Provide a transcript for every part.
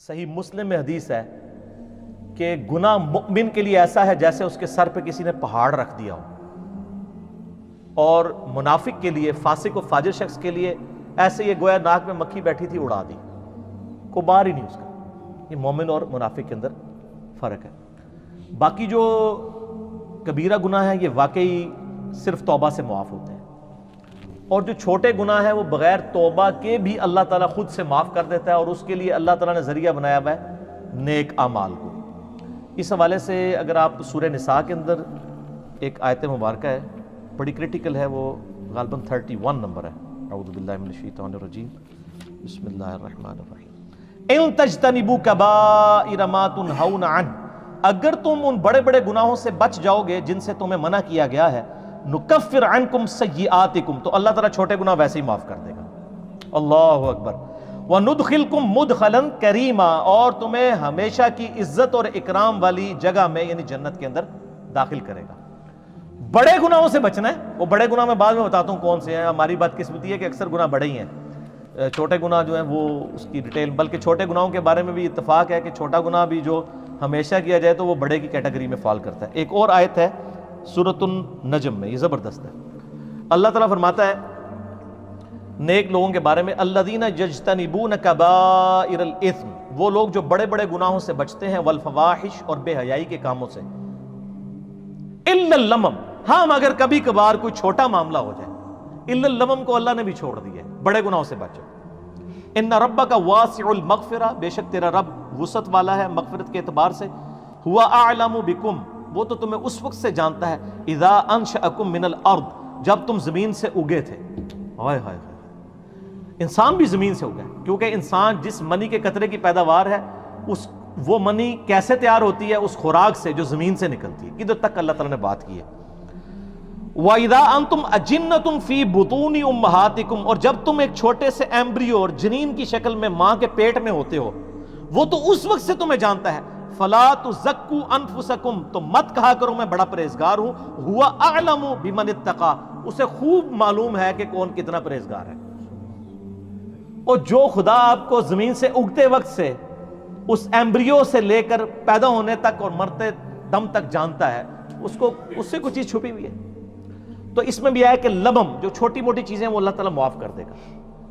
صحیح مسلم میں حدیث ہے کہ گناہ مؤمن کے لیے ایسا ہے جیسے اس کے سر پہ کسی نے پہاڑ رکھ دیا ہو، اور منافق کے لیے، فاسق و فاجر شخص کے لیے ایسے یہ گویا ناک میں مکھی بیٹھی تھی اڑا دی، کوئی بار ہی نہیں اس کا۔ یہ مومن اور منافق کے اندر فرق ہے۔ باقی جو کبیرہ گناہ ہیں یہ واقعی صرف توبہ سے معاف ہوتے ہیں، اور جو چھوٹے گناہ ہیں وہ بغیر توبہ کے بھی اللہ تعالیٰ خود سے معاف کر دیتا ہے، اور اس کے لیے اللہ تعالیٰ نے ذریعہ بنایا ہوا ہے نیک اعمال کو۔ اس حوالے سے اگر آپ سورہ نساء کے اندر ایک آیت مبارکہ ہے، بڑی کریٹیکل ہے، وہ غالباً 31 نمبر ہے۔ اعوذ باللہ من الشیطان الرجیم، بسم اللہ الرحمن الرحیم۔ ان تجتنبوا کبائر ما تنہون عنہ، اگر تم ان بڑے بڑے گناہوں سے بچ جاؤ گے جن سے تمہیں منع کیا گیا ہے، نکفر عنکم سیئاتکم، تو اللہ تعالیٰ چھوٹے گناہ ویسے ہی معاف کر دے گا۔ اللہ اکبر۔ وندخلکم مدخلا کریما، اور تمہیں ہمیشہ کی عزت اور اکرام والی جگہ میں یعنی جنت کے اندر داخل کرے گا۔ بڑے گناہوں سے بچنا ہے، وہ بڑے گناہ میں بعد میں بتاتا ہوں کون سے ہیں۔ ہماری بدقسمتی ہے کہ اکثر گناہ بڑے ہی ہیں، چھوٹے گناہ جو ہیں وہ اس کی ڈیٹیل، بلکہ چھوٹے گناہوں کے بارے میں بھی اتفاق ہے کہ چھوٹا گناہ بھی جو ہمیشہ کیا جائے تو وہ بڑے کی کیٹیگری میں فال کرتا ہے۔ ایک اور آیت ہے سورۃ النجم میں، یہ زبردست ہے۔ اللہ تعالیٰ فرماتا ہے نیک لوگوں کے بارے میں، الذین یجتنبون کبائر الاثم، وہ لوگ جو بڑے بڑے گناہوں سے بچتے ہیں، والفواحش، اور بے حیائی کے کاموں سے، الا اللمم، ہاں مگر کبھی کبھار کوئی چھوٹا معاملہ ہو جائے، الا اللمم کو اللہ نے بھی چھوڑ دیا ہے، بڑے گناہوں سے بچو۔ ان ربک واسع المغفرہ، بے شک تیرا رب وسعت والا ہے مغفرت کے اعتبار سے، ہوا اعلم بکم، وہ تو تمہیں اس وقت سے جانتا ہے، اذا انشأکم من الارض، جب تم زمین سے اگے تھے۔ ہائے ہائے ہائے، انسان بھی زمین سے اگا ہے، کیونکہ انسان جس منی کے قطرے کی پیداوار ہے، وہ منی کیسے تیار ہوتی ہے؟ اس خوراک سے جو زمین سے نکلتی ہے۔ کدھر تک اللہ تعالیٰ نے بات کی ہے۔ وَإِذَا أَنْتُمْ أَجِنَّةٌ فِي بُطُونِ أُمَّهَاتِكُمْ، اور جب تم ایک چھوٹے سے ایمبریو اور جنین کی شکل میں ماں کے پیٹ میں ہوتے ہو، وہ تو اس وقت سے تمہیں جانتا ہے۔ فَلَا تُزَكُّوا أَنفُسَكُمْ، تو مت کہا کرو میں بڑا پرہیزگار ہوں، هُوَ أَعْلَمُ بِمَنِ اتَّقَىٰ، اسے خوب معلوم ہے کہ کون کتنا پرہیزگار ہے۔ اور جو خدا آپ کو زمین سے اگتے وقت سے، اس ایمبریو سے لے کر پیدا ہونے تک اور مرتے دم تک جانتا ہے، اس سے کوئی چیز چھپی ہوئی ہے؟ تو اس میں بھی آیا کہ لبم، جو چھوٹی موٹی چیزیں وہ اللہ تعالیٰ معاف کر دے گا،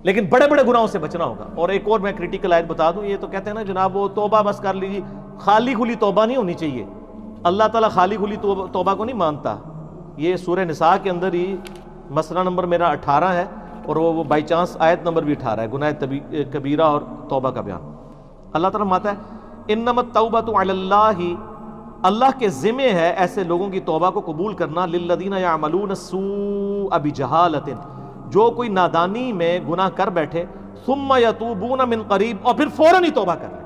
لیکن بڑے بڑے گناہوں سے بچنا ہوگا۔ اور ایک اور میں کریٹیکل آیت بتا دوں، یہ تو کہتے ہیں نا جناب وہ توبہ بس کر لیجیے، خالی کھلی توبہ نہیں ہونی چاہیے، اللہ تعالیٰ خالی کھلی توبہ کو نہیں مانتا۔ یہ سورہ نساء کے اندر ہی مسئلہ نمبر میرا 18 ہے، اور وہ بائی چانس آیت نمبر بھی 18 ہے، گناہ کبیرہ اور توبہ کا بیان۔ اللہ تعالیٰ فرماتا ہے انما التوبۃ علی اللہ، اللہ کے ذمہ ہے ایسے لوگوں کی توبہ کو قبول کرنا، للذین یعملون السوء بجہالۃ، جو کوئی نادانی میں گناہ کر بیٹھے، ثم یتوبون من قریب، اور پھر فوراً ہی توبہ کر لے،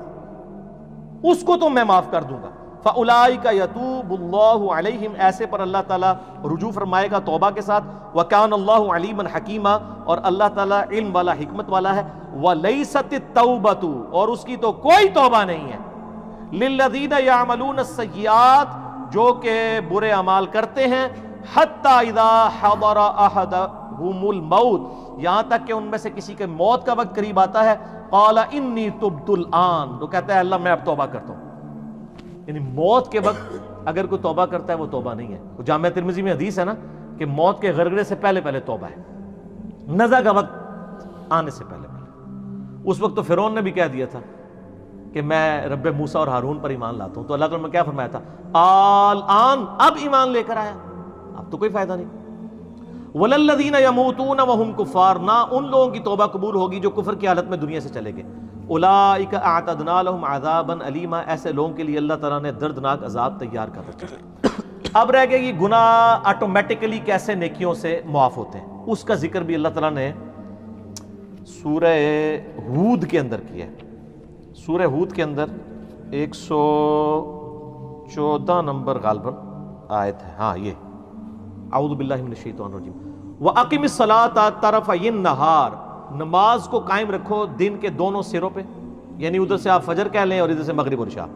اس کو تو میں معاف کر دوں گا۔ فاولئک یتوب اللہ علیہم، ایسے پر اللہ تعالیٰ رجوع فرمائے گا توبہ کے ساتھ۔ وکان اللہ علیما حکیما، اور اللہ تعالیٰ علم والا حکمت والا ہے۔ ولیست التوبۃ، اور اس کی تو کوئی توبہ نہیں ہے، للذین یعملون السیئات، جو کہ برے اعمال کرتے ہیں، حتی اذا حضر احدهم الموت، یہاں تک کہ ان میں سے کسی کے موت کا وقت قریب آتا ہے، قال انی تبت الآن، تو کہتا ہے اللہ میں اب توبہ کرتا ہوں۔ یعنی موت کے وقت اگر کوئی توبہ کرتا ہے وہ توبہ نہیں ہے۔ وہ جامعہ ترمذی میں حدیث ہے نا کہ موت کے غرغرے سے پہلے پہلے توبہ ہے، نزع کا وقت آنے سے پہلے پہلے۔ اس وقت تو فرعون نے بھی کہہ دیا تھا کہ میں رب موسیٰ اور ہارون پر ایمان لاتا ہوں، تو اللہ تعالیٰ نے کیا فرمایا تھا؟ الآن، اب ایمان لے کر آیا، اب تو کوئی فائدہ نہیں۔ وَلَلَّذِينَ يَمُوتُونَ وَهُمْ كُفَّارٌ، نہ ان لوگوں کی توبہ قبول ہوگی جو کفر کی حالت میں دنیا سے چلے گئے۔ اولئک اعتدنا لهم عذابا الیما، ایسے لوگوں کے لیے اللہ تعالیٰ نے دردناک عذاب تیار کر رکھا ہے۔ اب رہ گیا یہ گناہ آٹومیٹکلی کیسے نیکیوں سے معاف ہوتے ہیں، اس کا ذکر بھی اللہ تعالیٰ نے سورہ ہود کے اندر کیا ہے۔ سورہ ہود کے اندر 114 نمبر غالباً آیت ہے، ہاں یہ، اعوذ باللہ من الشیطان الرجیم، وَأَقِمِ الصَّلَاةَ طَرَفَيِ النَّهَارِ، نماز کو قائم رکھو دن کے دونوں سروں پہ، یعنی ادھر سے آپ فجر کہہ لیں اور ادھر سے مغرب اور عشاء۔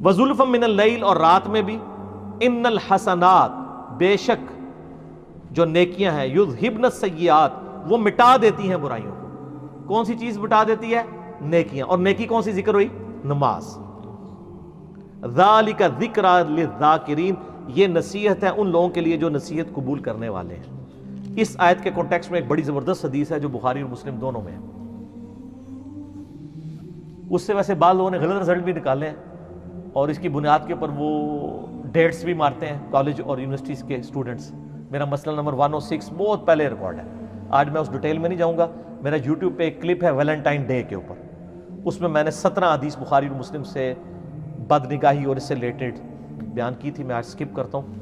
وَزُلْفًا مِّنَ اللَّيْلِ، اور رات میں بھی۔ اِنَّ الْحَسَنَاتِ، بے شک جو نیکیاں ہیں، یُذْہِبْنَ السَّیِّئَاتِ، وہ مٹا دیتی ہیں برائیوں کو۔ کون سی چیز مٹا دیتی ہے؟ نیکیاں. اور نیکی کون سی ذکر ہوئی؟ نماز. ذالک ذکریٰ للذاکرین، یہ نصیحت ہے ان لوگوں کے لیے جو نصیحت قبول کرنے والے ہیں. اس آیت کے کانٹیکسٹ میں ایک بڑی زبردست حدیث ہے جو بخاری اور مسلم دونوں میں ہے. اس سے ویسے بعض لوگوں نے غلط رزلٹ بھی نکالے ہیں اور اس کی بنیاد کے اوپر وہ ڈیٹس بھی مارتے ہیں کالج اور یونیورسٹیز کے اسٹوڈنٹس. میرا مسئلہ نمبر 106 بہت پہلے ریکارڈ ہے، آج میں اس ڈیٹیل میں نہیں جاؤں گا. میرا یوٹیوب پہ ایک کلپ ہے ویلنٹائن ڈے کے اوپر، اس میں میں نے 17 حدیث بخاری اور مسلم سے بد نگاہی اور اس سے ریلیٹڈ بیان کی تھی. میں آج سکپ کرتا ہوں.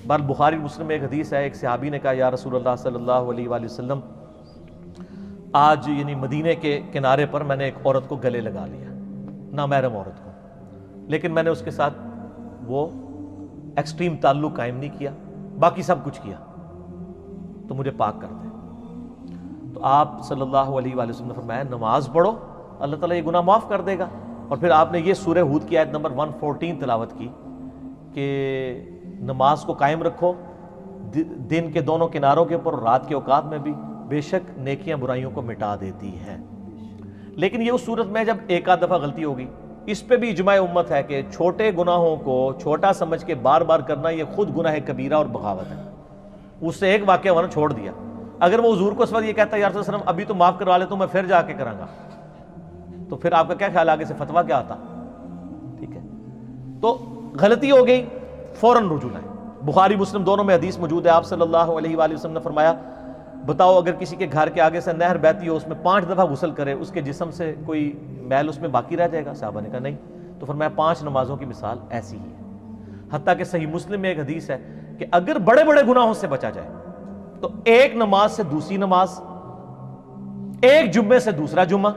بہرحال بخاری مسلم میں ایک حدیث ہے، ایک صحابی نے کہا یا رسول اللہ صلی اللہ علیہ وآلہ وسلم، آج یعنی مدینے کے کنارے پر میں نے ایک عورت کو گلے لگا لیا، نامحرم عورت کو، لیکن میں نے اس کے ساتھ وہ ایکسٹریم تعلق قائم نہیں کیا، باقی سب کچھ کیا، تو مجھے پاک کر دے. تو آپ صلی اللہ علیہ وآلہ وسلم نے فرمایا نماز پڑھو، اللہ تعالیٰ یہ گناہ معاف کر دے گا. اور پھر آپ نے یہ سورہ ہود کی آیت نمبر 114 تلاوت کی کہ نماز کو قائم رکھو دن کے دونوں کناروں کے اوپر اور رات کے اوقات میں بھی، بے شک نیکیاں برائیوں کو مٹا دیتی ہیں. لیکن یہ اس صورت میں جب ایک آدھ دفعہ غلطی ہوگی. اس پہ بھی اجماع امت ہے کہ چھوٹے گناہوں کو چھوٹا سمجھ کے بار بار کرنا یہ خود گناہ کبیرہ اور بغاوت ہے. اس سے ایک واقعہ ورنہ چھوڑ دیا. اگر وہ حضور کو اس وقت یہ کہتا ہے یا رسول اللہ علیہ وسلم ابھی تو معاف کروا لے تو میں پھر جا کے کراں گا، تو پھر آپ کا کیا خیال آگے سے فتویٰ کیا آتا؟ ٹھیک ہے، تو غلطی ہو گئی فوراً رجوع لائیں. بخاری مسلم دونوں میں حدیث موجود ہے. آپ صلی اللہ علیہ وآلہ وسلم نے فرمایا بتاؤ اگر کسی کے گھر کے آگے سے نہر بہتی ہو، اس میں 5 دفعہ غسل کرے، اس کے جسم سے کوئی میل اس میں باقی رہ جائے گا؟ صحابہ نے کہا نہیں. تو فرمایا 5 نمازوں کی مثال ایسی ہی ہے. حتیٰ کہ صحیح مسلم میں ایک حدیث ہے کہ اگر بڑے بڑے گناہوں سے بچا جائے تو ایک نماز سے دوسری نماز، ایک جمعے سے دوسرا جمعہ،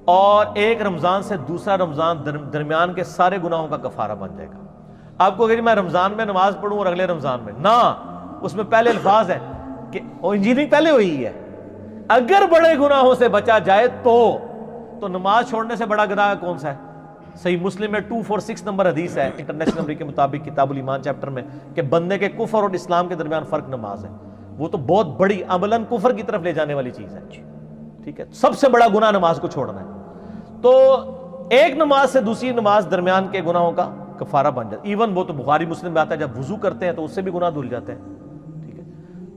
اور ایک رمضان سے دوسرا رمضان درمیان کے سارے گناہوں کا کفارہ بن جائے گا. آپ کو کہ میں رمضان میں نماز پڑھوں اور اگلے رمضان میں نہ، اس میں پہلے الفاظ ہیں کہ انجینئرنگ پہلے ہوئی ہے. اگر بڑے گناہوں سے بچا جائے تو نماز چھوڑنے سے بڑا گناہ کون سا ہے؟ صحیح مسلم میں 246 نمبر حدیث ہے انٹرنیشنل نمبر کے مطابق کتاب الایمان چیپٹر میں کہ بندے کے کفر اور اسلام کے درمیان فرق نماز ہے. وہ تو بہت بڑی عملاً کفر کی طرف لے جانے والی چیز ہے. ٹھیک ہے، سب سے بڑا گناہ نماز کو چھوڑنا ہے. تو ایک نماز سے دوسری نماز درمیان کے گناہوں کا کفارہ بن جاتا ہے. ایون وہ تو بخاری مسلم میں آتا ہے جب وضو کرتے ہیں تو اس سے بھی گناہ دھل جاتے ہیں. ٹھیک ہے،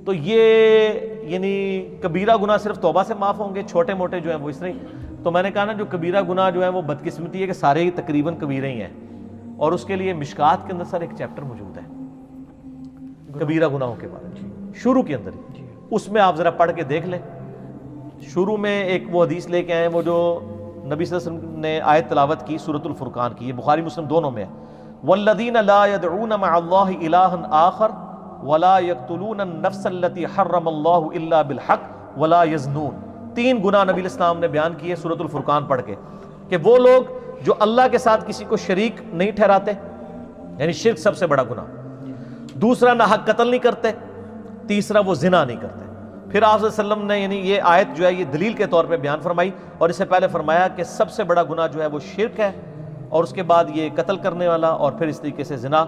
تو یہ یعنی کبیرہ گناہ صرف توبہ سے معاف ہوں گے، چھوٹے موٹے جو ہیں وہ اس طرح. تو میں نے کہا نا جو کبیرہ گناہ جو ہے وہ بدقسمتی ہے کہ سارے ہی تقریباً کبیرہ ہی ہیں، اور اس کے لیے مشکات کے اندر سر ایک چیپٹر موجود ہے کبیرہ گناہوں کے بارے میں، شروع کے اندر ہی. اس میں آپ ذرا پڑھ کے دیکھ لیں. شروع میں ایک وہ حدیث لے کے آئے وہ جو نبی صلی اللہ علیہ وسلم نے آیت تلاوت کی سورۃ الفرقان کی، یہ بخاری مسلم دونوں میں ہے. والذین لا يدعون مع اللہ الہا آخر ولا يقتلون النفس التي حرم اللہ الا بالحق ولا يزنون. 3 گناہ نبی الاسلام نے بیان کیے سورۃ الفرقان پڑھ کے کہ وہ لوگ جو اللہ کے ساتھ کسی کو شریک نہیں ٹھہراتے، یعنی شرک سب سے بڑا گناہ. دوسرا نہ حق قتل نہیں کرتے. تیسرا وہ زنا نہیں کرتے. پھر آپ صلی اللہ علیہ وسلم نے یعنی یہ آیت جو ہے یہ دلیل کے طور پہ بیان فرمائی، اور اس سے پہلے فرمایا کہ سب سے بڑا گناہ جو ہے وہ شرک ہے، اور اس کے بعد یہ قتل کرنے والا، اور پھر اس طریقے سے زنا.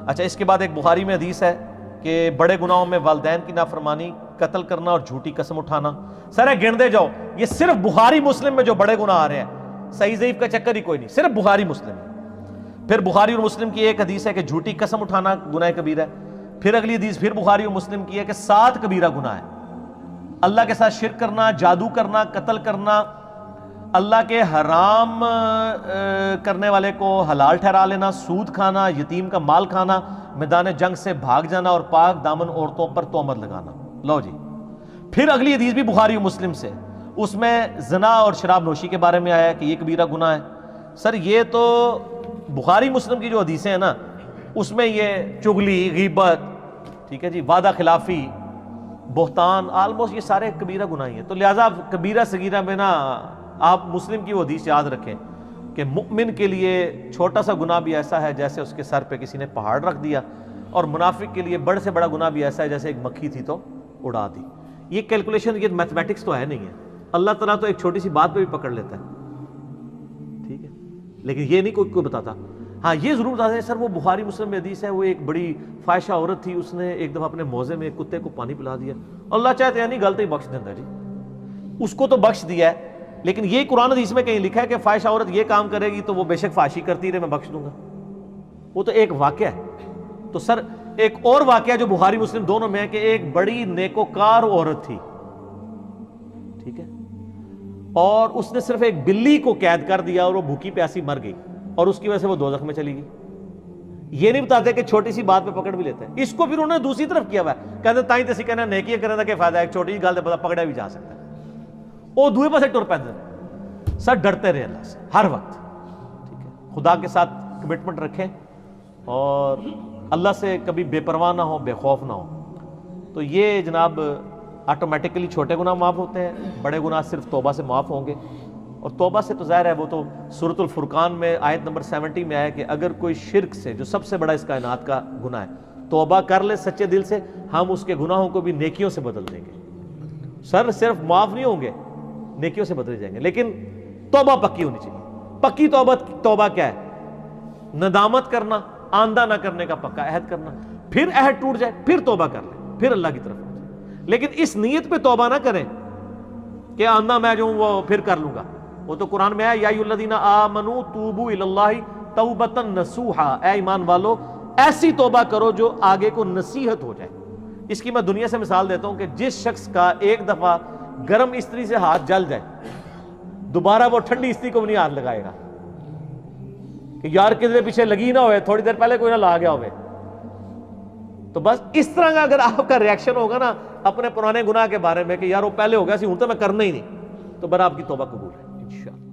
اچھا، اس کے بعد ایک بخاری میں حدیث ہے کہ بڑے گناہوں میں والدین کی نافرمانی، قتل کرنا اور جھوٹی قسم اٹھانا. سر گنتے جاؤ، یہ صرف بخاری مسلم میں جو بڑے گناہ آ رہے ہیں، صحیح ضعیف کا چکر ہی کوئی نہیں، صرف بخاری مسلم. پھر بخاری اور مسلم کی ایک حدیث ہے کہ جھوٹی قسم اٹھانا گناہ کبیرہ ہے. پھر اگلی حدیث پھر بخاری اور مسلم کی ہے کہ 7 کبیرہ گناہ ہے. اللہ کے ساتھ شرک کرنا، جادو کرنا، قتل کرنا، اللہ کے حرام کرنے والے کو حلال ٹھہرا لینا، سود کھانا، یتیم کا مال کھانا، میدان جنگ سے بھاگ جانا، اور پاک دامن عورتوں پر تہمت لگانا. لو جی، پھر اگلی حدیث بھی بخاری و مسلم سے، اس میں زنا اور شراب نوشی کے بارے میں آیا کہ یہ کبیرہ گناہ ہے. سر یہ تو بخاری مسلم کی جو حدیثیں ہیں نا، اس میں یہ چغلی، غیبت، ٹھیک ہے جی، وعدہ خلافی، بہتان، آلموسٹ یہ سارے کبیرہ گناہ ہیں. تو لہٰذا کبیرہ صغیرہ میں نا آپ مسلم کی وہ حدیث یاد رکھیں کہ مؤمن کے لیے چھوٹا سا گناہ بھی ایسا ہے جیسے اس کے سر پہ کسی نے پہاڑ رکھ دیا، اور منافق کے لیے بڑے سے بڑا گناہ بھی ایسا ہے جیسے ایک مکھی تھی تو اڑا دی. یہ کیلکولیشن، یہ میتھمیٹکس تو ہے نہیں ہے. اللہ تعالیٰ تو ایک چھوٹی سی بات پہ بھی پکڑ لیتا ہے. ٹھیک ہے، لیکن یہ نہیں کوئی بتاتا. ہاں یہ ضرور بتاتے ہیں سر وہ بخاری مسلم میں حدیث ہے، وہ ایک بڑی فاحشہ عورت تھی، اس نے ایک دفعہ اپنے موزے میں ایک کتے کو پانی پلا دیا. اللہ چاہتے ہیں نہیں غلطی بخش دیتا ہے جی، اس کو تو بخش دیا ہے، لیکن یہ قرآن حدیث میں کہیں لکھا ہے کہ فاحشہ عورت یہ کام کرے گی تو وہ بے شک فحاشی کرتی رہے، میں بخش دوں گا، وہ تو ایک واقعہ ہے۔ تو سر ایک اور واقعہ جو بخاری مسلم دونوں میں ہے کہ ایک بڑی نیکوکار عورت تھی، ٹھیک ہے، اور اس نے صرف ایک بلی کو قید کر دیا اور وہ بھوکی پیاسی مر گئی، اور اس کی وجہ سے وہ دوزخ میں چلی گئی۔ یہ نہیں بتاتے کہ چھوٹی سی بات پہ پکڑ بھی لیتے ہیں، اس کو پھر انہوں نے دوسری طرف کیا ہوا ہے، کہتے تائیں تسی کہنا نیکیاں کرنے دا کہ فائدہ ہے، ایک چھوٹی سی گل تے پتہ پکڑا بھی جا سکتا ہے، وہ دوسرے پاسے ٹر پیندے۔ سر ڈرتے رہے اللہ سے ہر وقت، ٹھیک ہے، خدا کے ساتھ کمٹمنٹ رکھیں اور اللہ سے کبھی بے پرواہ نہ ہو، بے خوف نہ ہو، تو یہ جناب آٹومیٹکلی چھوٹے گناہ معاف ہوتے ہیں، بڑے گناہ صرف توبہ سے معاف ہوں گے۔ اور توبہ سے تو ظاہر ہے وہ تو سورۃ الفرقان میں آیت نمبر 70 میں آیا کہ اگر کوئی شرک سے، جو سب سے بڑا اس کائنات کا گناہ ہے، توبہ کر لے سچے دل سے، ہم اس کے گناہوں کو بھی نیکیوں سے بدل دیں گے۔ سر صرف معاف نہیں ہوں گے، نیکیوں سے بدلے جائیں گے، لیکن توبہ پکی ہونی چاہیے۔ پکی توبہ کیا ہے؟ ندامت کرنا، آندہ نہ کرنے کا پکا عہد کرنا، پھر عہد ٹوٹ جائے پھر توبہ کر لیں، پھر اللہ کی طرف آ جائے، لیکن اس نیت پہ توبہ نہ کریں کہ آندہ میں جو ہوں وہ پھر کر لوں گا۔ وہ تو قرآن میں ہے یا ایھا الذین آمنوا توبوا الی اللہ توبۃ نصوحا، اے ایمان والو ایسی توبہ کرو جو آگے کو نصیحت ہو جائے۔ اس کی میں دنیا سے مثال دیتا ہوں کہ جس شخص کا ایک دفعہ گرم استری سے ہاتھ جل جائے، دوبارہ وہ ٹھنڈی استری کو بھی نہیں ہاتھ لگائے گا کہ یار کدھر پیچھے لگی نہ ہوئے، تھوڑی دیر پہلے کوئی نہ لا گیا ہوئے۔ تو بس اس طرح کا اگر آپ کا ریاکشن ہوگا نا اپنے پرانے گناہ کے بارے میں کہ یار وہ پہلے ہو گیا سی ہوں تو میں کرنا ہی نہیں، تو بر آپ کی توبہ قبول ہے انشاءاللہ۔